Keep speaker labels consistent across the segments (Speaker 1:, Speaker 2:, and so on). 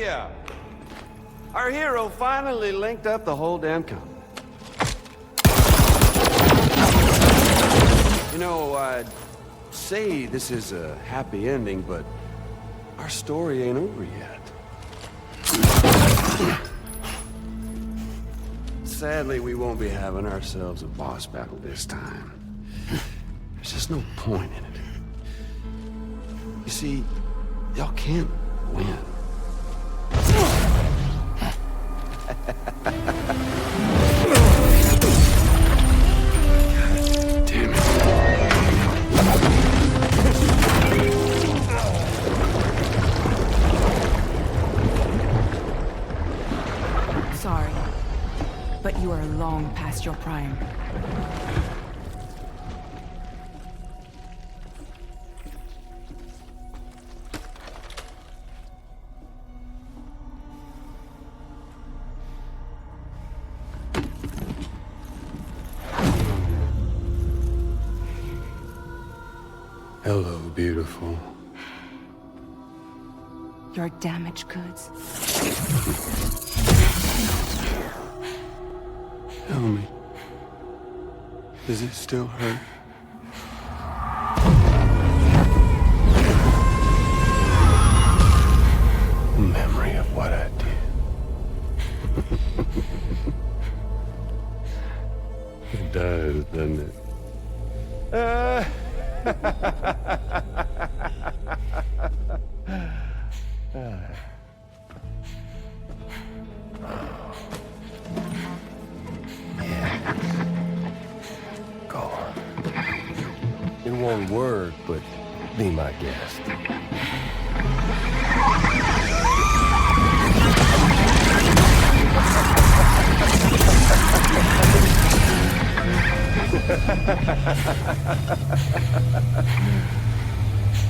Speaker 1: yeah. Our hero finally linked up the whole damn company. You know, I'd say this is a happy ending, but our story ain't over yet. Sadly, we won't be having ourselves a boss battle this time. There's just no point in it. You see, y'all can't win. Damn it.
Speaker 2: Sorry, but you are long past your prime.
Speaker 1: Hello, beautiful.
Speaker 2: Your damaged goods.
Speaker 1: Tell me, does it still hurt? Memory of what I did. It does, doesn't it?
Speaker 3: Go on. In one word, but be my guest.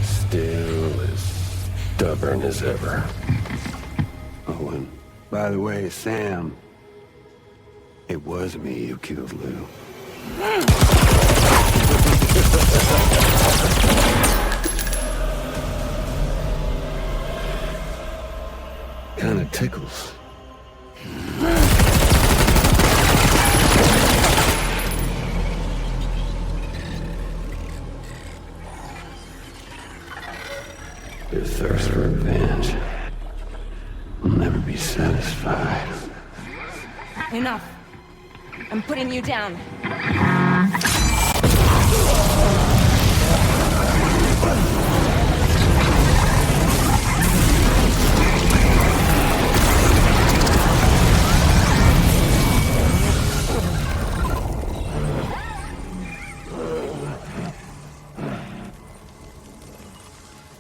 Speaker 1: Still as stubborn as ever. Oh, and by the way, Sam, it was me who killed Lou. Kinda tickles. Your thirst for revenge will never be satisfied.
Speaker 2: Enough. I'm putting you down.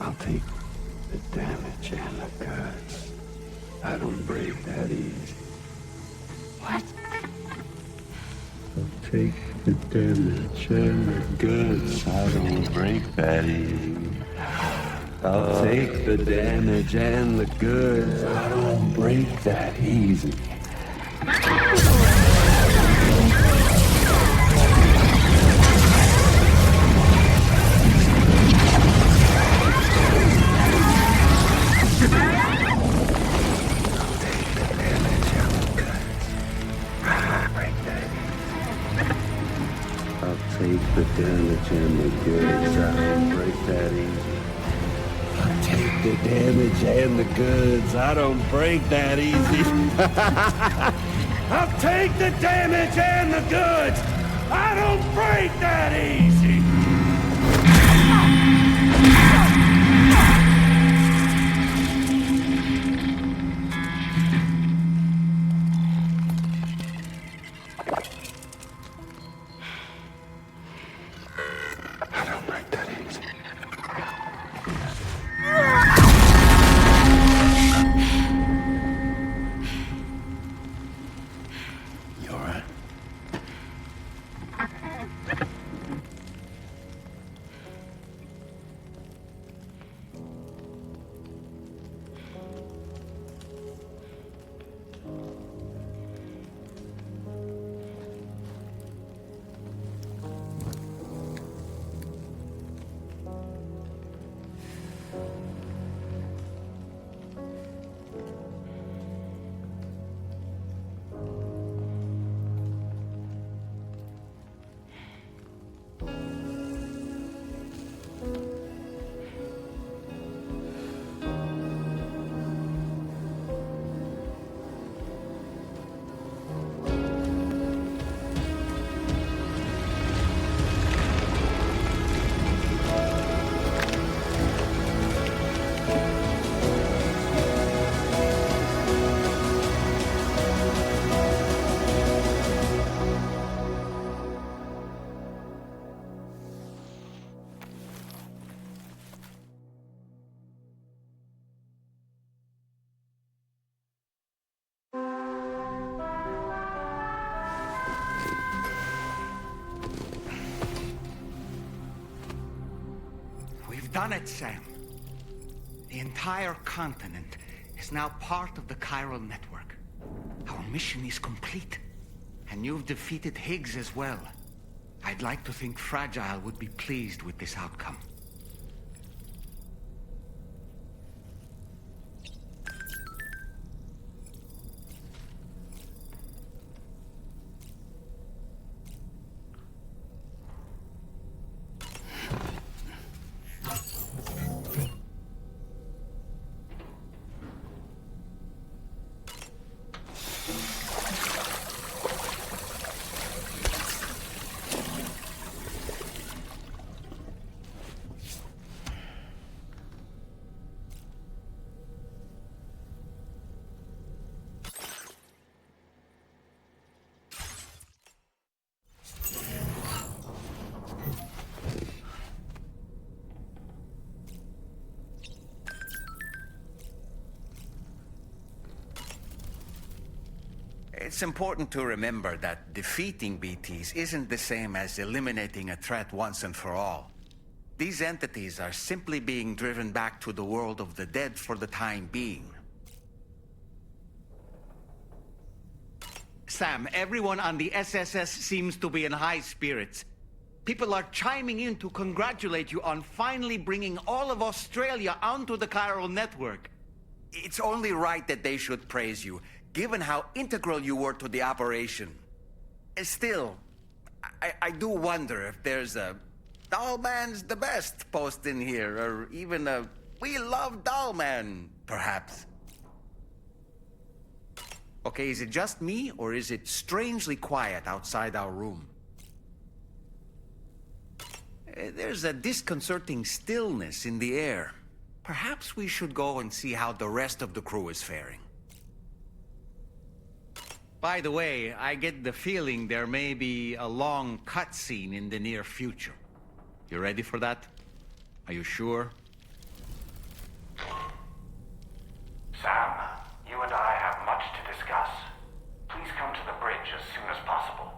Speaker 1: I'll take the damage and the guts. I don't break that easy.
Speaker 2: What?
Speaker 1: I'll take the damage and the guts. I don't break that easy. I'll take the damage and the goods. I don't break that easy. Take the damage and the goods. I don't break that easy. I'll take the damage and the goods. I don't break that easy. I'll take the damage and the goods. I don't break that easy.
Speaker 4: done it, Sam. The entire continent is now part of the chiral network. Our mission is complete. And you've defeated Higgs as well. I'd like to think Fragile would be pleased with this outcome. It's important to remember that defeating BTs isn't the same as eliminating a threat once and for all. These entities are simply being driven back to the world of the dead for the time being. Sam, everyone on the SSS seems to be in high spirits. People are chiming in to congratulate you on finally bringing all of Australia onto the chiral network. It's only right that they should praise you, given how integral you were to the operation. Still, I do wonder if there's a Dollman's the best post in here, or even a We Love Dollman, perhaps. Okay, is it just me, or is it strangely quiet outside our room? There's a disconcerting stillness in the air. Perhaps we should go and see how the rest of the crew is faring. By the way, I get the feeling there may be a long cutscene in the near future. You ready for that? Are you sure?
Speaker 5: Sam, you and I have much to discuss. Please come to the bridge as soon as possible.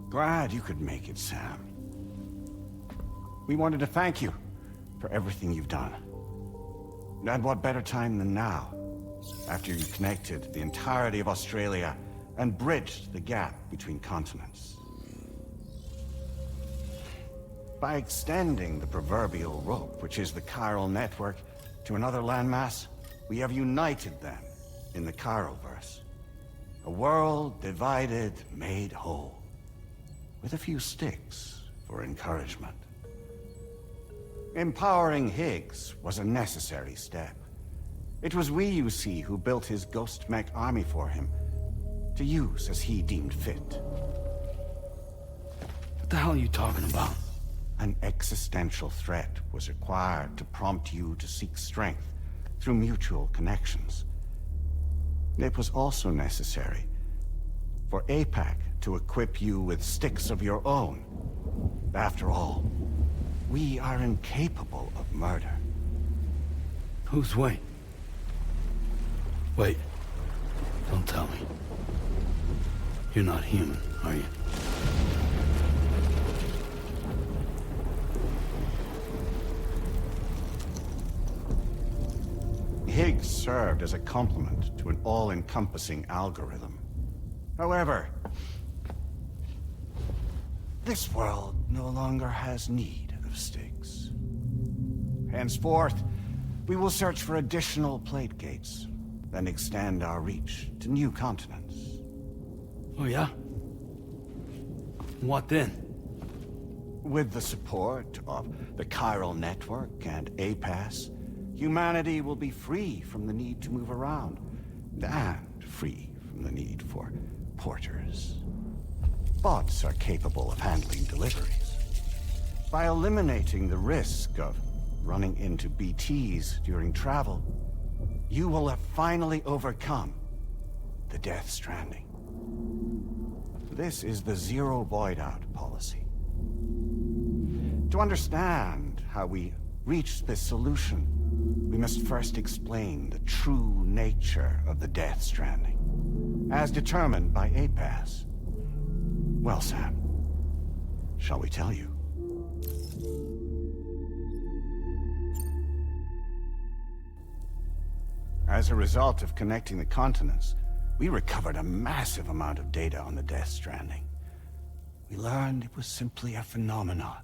Speaker 6: Glad you could make it, Sam. We wanted to thank you for everything you've done. And what better time than now, after you connected the entirety of Australia and bridged the gap between continents. By extending the proverbial rope, which is the chiral network, to another landmass, we have united them in the Chiralverse. A world divided, made whole. With a few sticks for encouragement. Empowering Higgs was a necessary step. It was we, you see, who built his ghost mech army for him, to use as he deemed fit.
Speaker 7: What the hell are you talking about?
Speaker 6: An existential threat was required to prompt you to seek strength through mutual connections. It was also necessary for APAC to equip you with sticks of your own. After all, we are incapable of murder.
Speaker 7: Who's Wayne? Wait. Don't tell me. You're not human, are you?
Speaker 6: Higgs served as a complement to an all-encompassing algorithm. However, this world no longer has need of stakes. Henceforth, we will search for additional plate gates, then extend our reach to new continents.
Speaker 7: Oh, yeah? What then?
Speaker 6: With the support of the chiral network and APAS, humanity will be free from the need to move around, and free from the need for porters. Bots are capable of handling deliveries. By eliminating the risk of running into BTs during travel, you will have finally overcome the Death Stranding. This is the zero void-out policy. To understand how we reach this solution, we must first explain the true nature of the Death Stranding, as determined by APAS. Well, Sam, shall we tell you? As a result of connecting the continents, we recovered a massive amount of data on the Death Stranding. We learned it was simply a phenomenon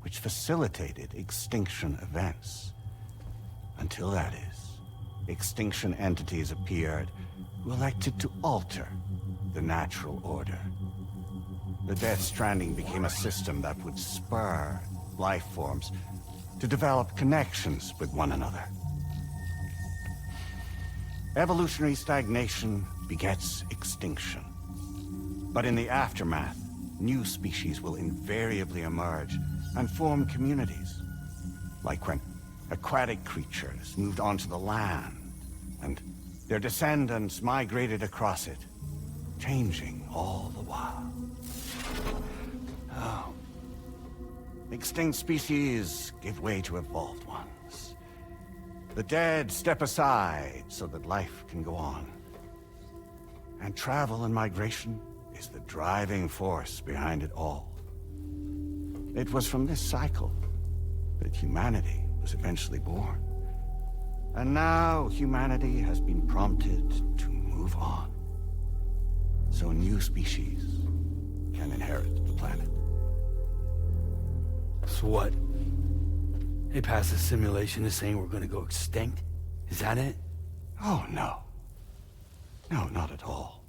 Speaker 6: which facilitated extinction events. Until that is, extinction entities appeared who elected to alter the natural order. The Death Stranding became a system that would spur life forms to develop connections with one another. Evolutionary stagnation begets extinction. But in the aftermath, new species will invariably emerge and form communities. Like when aquatic creatures moved onto the land, and their descendants migrated across it, changing all the while. Oh. Extinct species give way to evolved ones. The dead step aside so that life can go on. And travel and migration is the driving force behind it all. It was from this cycle that humanity was eventually born. And now humanity has been prompted to move on. So new species can inherit the planet.
Speaker 7: So what? APAS's simulation is saying we're gonna go extinct? Is that it?
Speaker 6: Oh, no. No, not at all.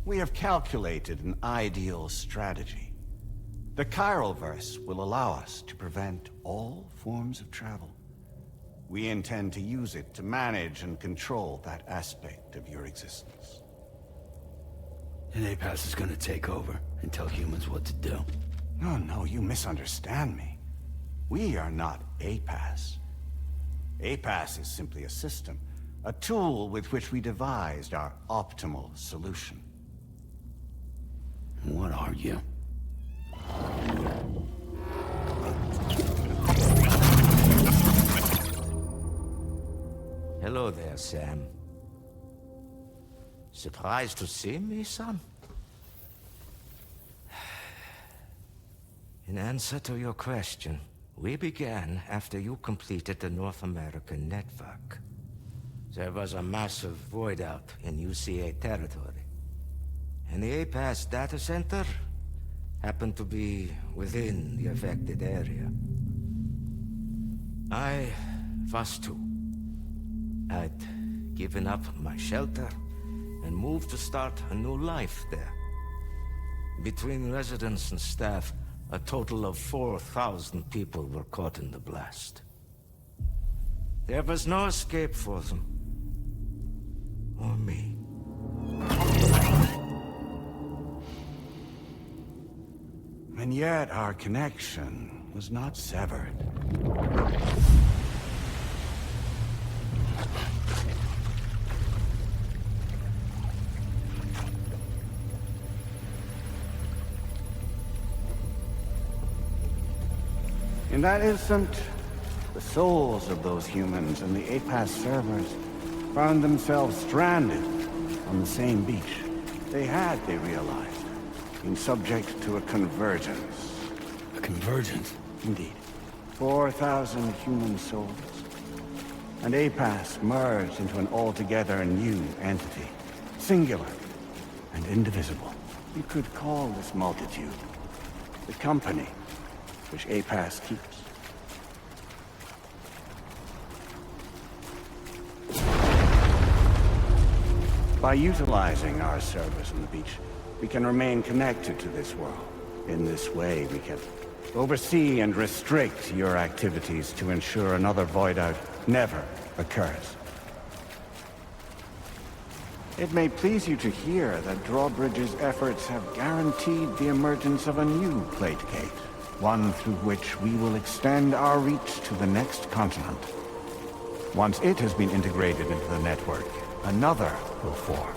Speaker 6: We have calculated an ideal strategy. The Chiralverse will allow us to prevent all forms of travel. We intend to use it to manage and control that aspect of your existence.
Speaker 7: And APAS is gonna take over and tell humans what to do.
Speaker 6: No, you misunderstand me. We are not APAS. APAS is simply a system, a tool with which we devised our optimal solution.
Speaker 7: What are you?
Speaker 8: Hello there, Sam. Surprised to see me, son? In answer to your question, we began after you completed the North American network. There was a massive void out in UCA territory. And the APAS data center happened to be within the affected area. I was too. I'd given up my shelter and moved to start a new life there. Between residents and staff, a total of 4,000 people were caught in the blast. There was no escape for them. Or me.
Speaker 6: And yet our connection was not severed. In that instant, the souls of those humans and the APAS servers found themselves stranded on the same beach. They realized, been subject to a convergence.
Speaker 7: A convergence?
Speaker 6: Indeed. 4,000 human souls and APAS merged into an altogether new entity, singular and indivisible. You could call this multitude the company which APAS keeps. By utilizing our servers on the beach, we can remain connected to this world. In this way, we can oversee and restrict your activities to ensure another void out never occurs. It may please you to hear that Drawbridge's efforts have guaranteed the emergence of a new plate gate, one through which we will extend our reach to the next continent. Once it has been integrated into the network, another will form.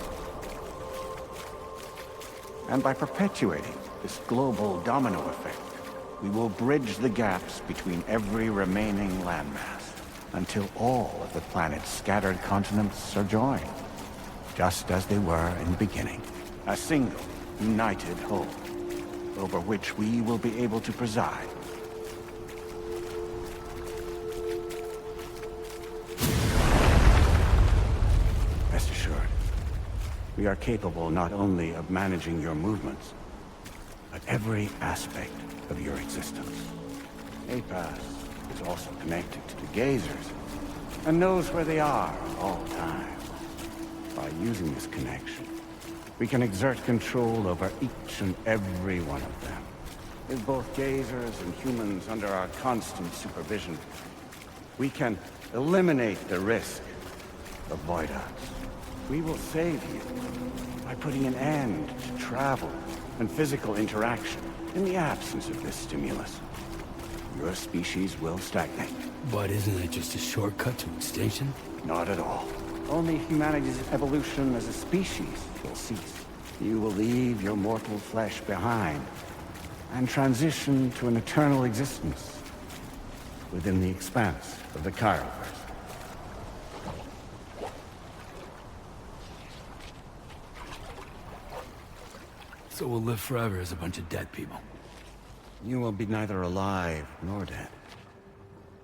Speaker 6: And by perpetuating this global domino effect, we will bridge the gaps between every remaining landmass until all of the planet's scattered continents are joined, just as they were in the beginning. A single, united whole, over which we will be able to preside. Rest assured, we are capable not only of managing your movements, but every aspect of your existence. APAS is also connected to the Gazers, and knows where they are at all times. By using this connection, we can exert control over each and every one of them. With both Gazers and humans under our constant supervision, we can eliminate the risk of void-outs. We will save you by putting an end to travel and physical interaction. In the absence of this stimulus, your species will stagnate.
Speaker 7: But isn't it just a shortcut to extinction?
Speaker 6: Not at all. Only humanity's evolution as a species will cease. You will leave your mortal flesh behind and transition to an eternal existence within the expanse of the Chiroverse.
Speaker 7: So we'll live forever as a bunch of dead people.
Speaker 6: You will be neither alive nor dead,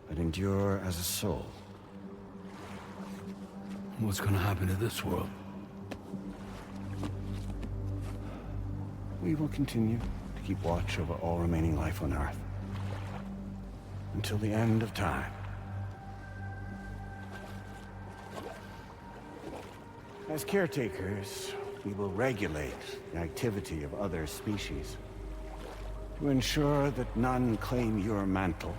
Speaker 6: but endure as a soul.
Speaker 7: What's gonna happen to this world?
Speaker 6: We will continue to keep watch over all remaining life on Earth until the end of time. As caretakers, we will regulate the activity of other species to ensure that none claim your mantle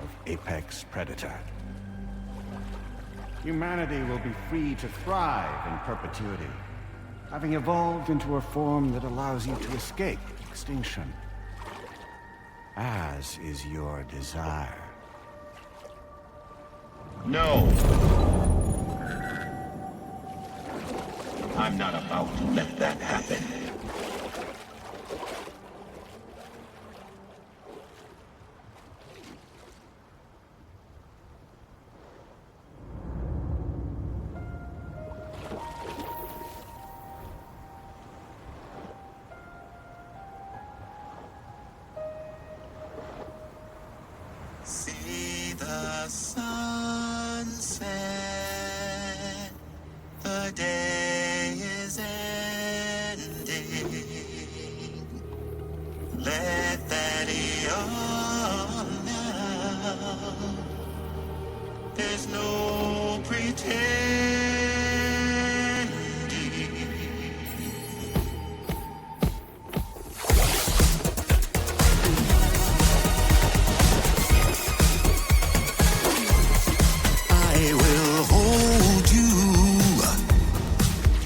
Speaker 6: of apex predator. Humanity will be free to thrive in perpetuity, having evolved into a form that allows you to escape extinction, as is your desire.
Speaker 9: No! I'm not about to let that happen.
Speaker 10: See the sunset, the day is ending. Let that yawn now. There's no pretending. I will hold you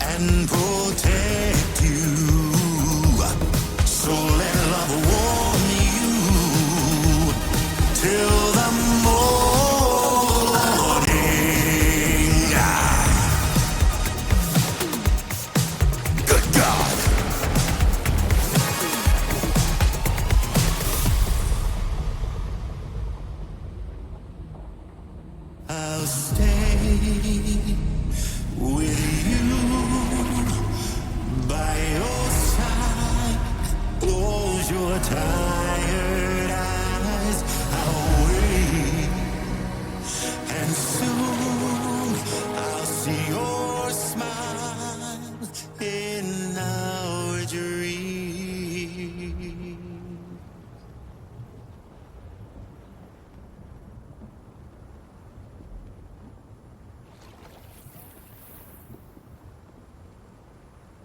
Speaker 10: and protect you. So let love warm you till the morning. Good God. I'll stay with you by your side. Close your tired eyes. I'll wait, and soon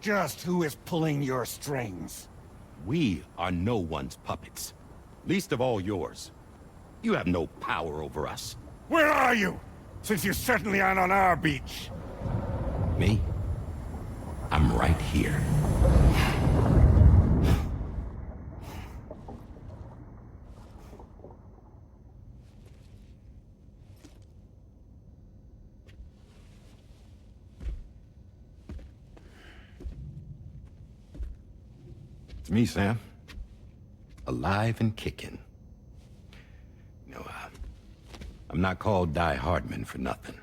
Speaker 6: just who is pulling your strings.
Speaker 11: We are no one's puppets. Least of all yours. You have no power over us.
Speaker 6: Where are you? Since you certainly aren't on our beach.
Speaker 11: Me? I'm right here. It's me, Sam. Alive and kicking. No, I'm not called Die Hardman for nothing.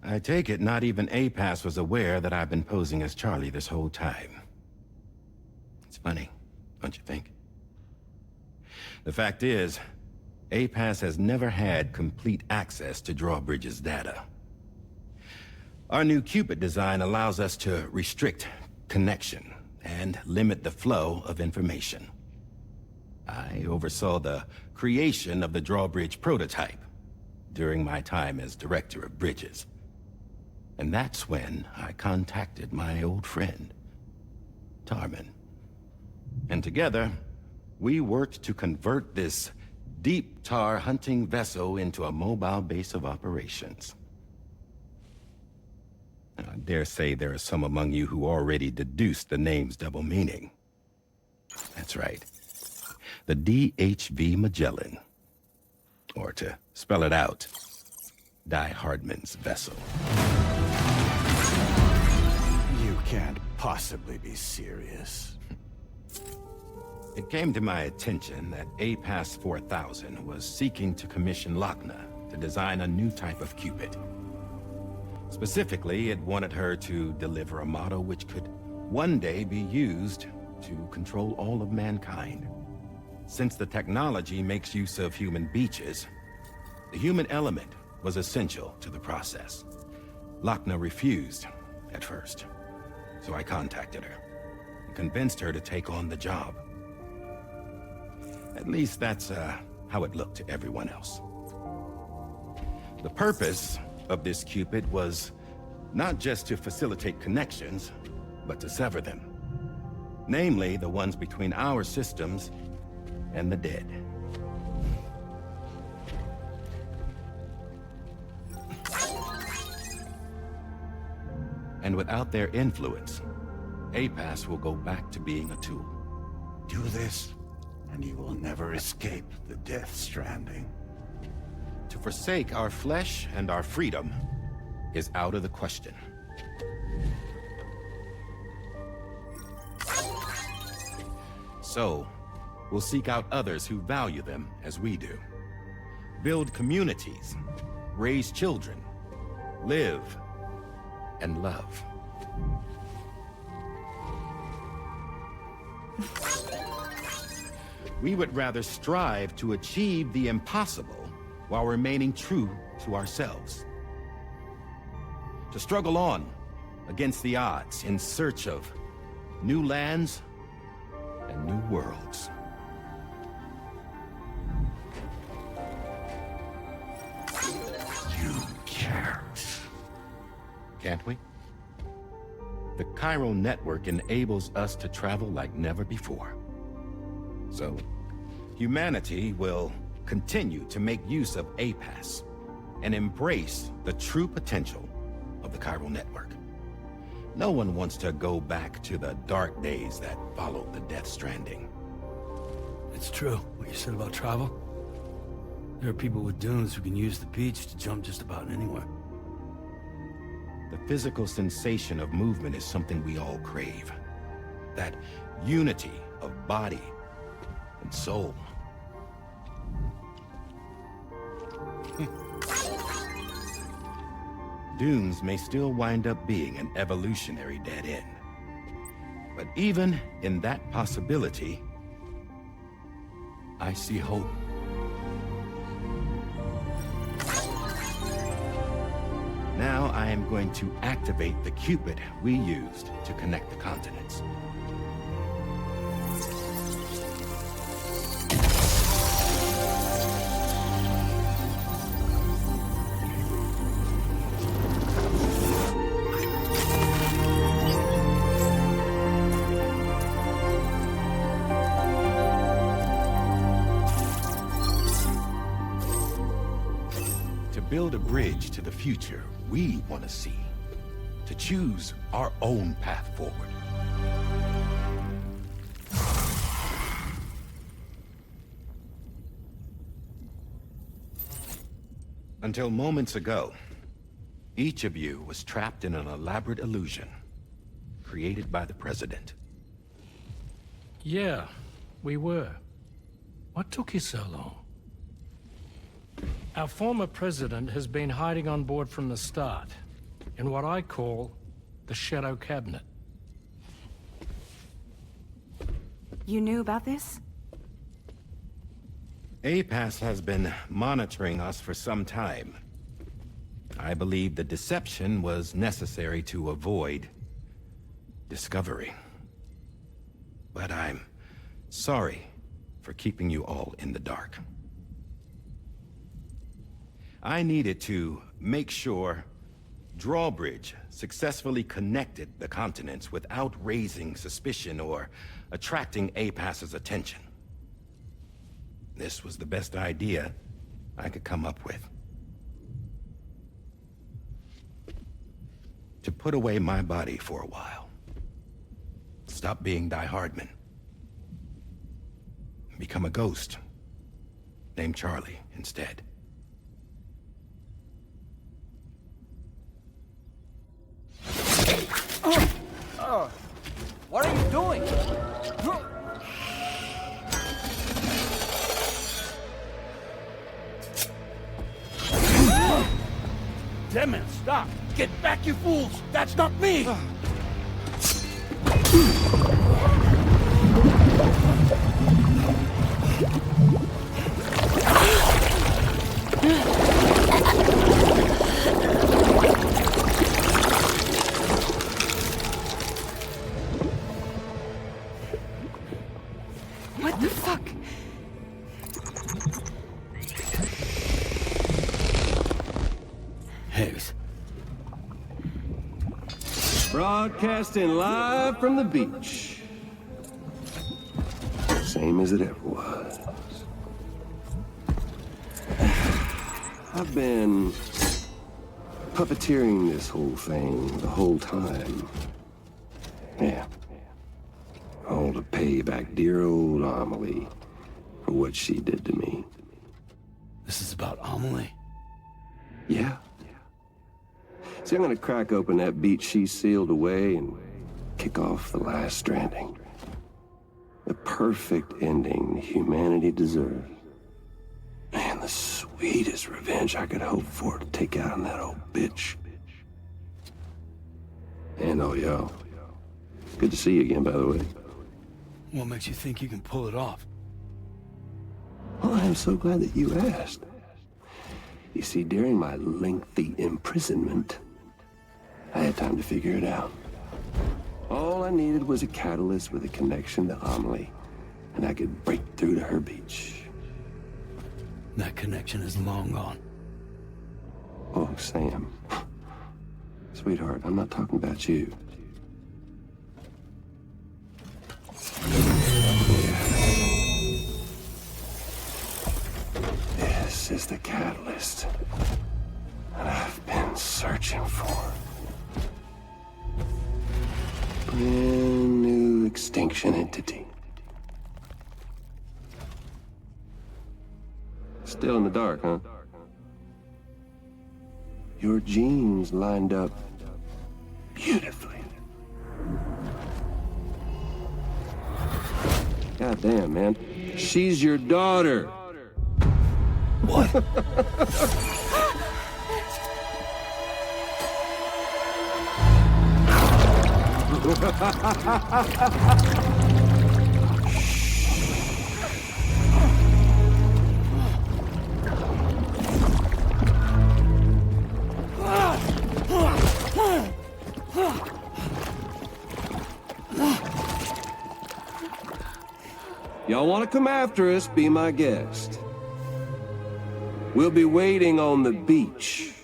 Speaker 11: I take it not even APAS was aware that I've been posing as Charlie this whole time. It's funny, don't you think? The fact is, APAS has never had complete access to Drawbridge's data. Our new Cupid design allows us to restrict connection and limit the flow of information. I oversaw the creation of the Drawbridge prototype during my time as Director of Bridges. And that's when I contacted my old friend, Tarman. And together, we worked to convert this deep tar hunting vessel into a mobile base of operations. I dare say there are some among you who already deduced the name's double meaning. That's right. The DHV Magellan. Or to spell it out, Die Hardman's vessel.
Speaker 6: You can't possibly be serious.
Speaker 11: It came to my attention that APAS 4000 was seeking to commission Lochna to design a new type of Cupid. Specifically, it wanted her to deliver a model which could one day be used to control all of mankind. Since the technology makes use of human beaches, the human element was essential to the process. Lochna refused at first, so I contacted her and convinced her to take on the job. At least that's how it looked to everyone else. The purpose of this Cupid was not just to facilitate connections, but to sever them. Namely, the ones between our systems and the dead. And without their influence, APAS will go back to being a tool.
Speaker 6: Do this, and you will never escape the death stranding.
Speaker 11: To forsake our flesh and our freedom is out of the question. So, we'll seek out others who value them as we do. Build communities, raise children, live, and love. We would rather strive to achieve the impossible while remaining true to ourselves. To struggle on against the odds in search of new lands and new worlds.
Speaker 6: You can't.
Speaker 11: Can't we? The chiral network enables us to travel like never before. So, humanity will continue to make use of APAS and embrace the true potential of the chiral network. No one wants to go back to the dark days that followed the death stranding.
Speaker 7: It's true, what you said about travel. There are people with dunes who can use the beach to jump just about anywhere.
Speaker 11: The physical sensation of movement is something we all crave. That unity of body and soul. Dunes may still wind up being an evolutionary dead end. But even in that possibility, I see hope. Now I am going to activate the Cupid we used to connect the continents. Build a bridge to the future we want to see, to choose our own path forward. Until moments ago, each of you was trapped in an elaborate illusion created by the President.
Speaker 12: Yeah, we were. What took you so long? Our former president has been hiding on board from the start, in what I call the Shadow Cabinet.
Speaker 2: You knew about this?
Speaker 11: APAS has been monitoring us for some time. I believe the deception was necessary to avoid discovery. But I'm sorry for keeping you all in the dark. I needed to make sure Drawbridge successfully connected the continents without raising suspicion or attracting APAS's attention. This was the best idea I could come up with. To put away my body for a while. Stop being Die Hardman. Become a ghost. Named Charlie instead.
Speaker 13: What are you doing?
Speaker 7: Damn it, stop! Get back, you fools! That's not me!
Speaker 2: What the fuck?
Speaker 7: Higgs.
Speaker 3: Broadcasting live from the beach. Same as it ever was. I've been puppeteering this whole thing the whole time. Yeah. All to pay back dear old Amelie for what she did to me.
Speaker 7: This is about Amelie?
Speaker 3: Yeah. See, I'm gonna crack open that beach she sealed away and kick off the last Stranding. The perfect ending humanity deserves. Man, the sweetest revenge I could hope for to take out on that old bitch. And oh, yo. Good to see you again, by the way.
Speaker 7: What makes you think you can pull it off?
Speaker 3: Well, I'm so glad that you asked. You see, during my lengthy imprisonment, I had time to figure it out. All I needed was a catalyst with a connection to Amelie, and I could break through to her beach.
Speaker 7: That connection is long gone.
Speaker 3: Oh, Sam. Sweetheart, I'm not talking about you. This is the catalyst that I've been searching for. Brand new extinction entity. Still in the dark, huh? Your genes lined up beautifully. God damn, man. She's your daughter.
Speaker 7: What?
Speaker 3: Y'all want to come after us, be my guest. We'll be waiting on the beach.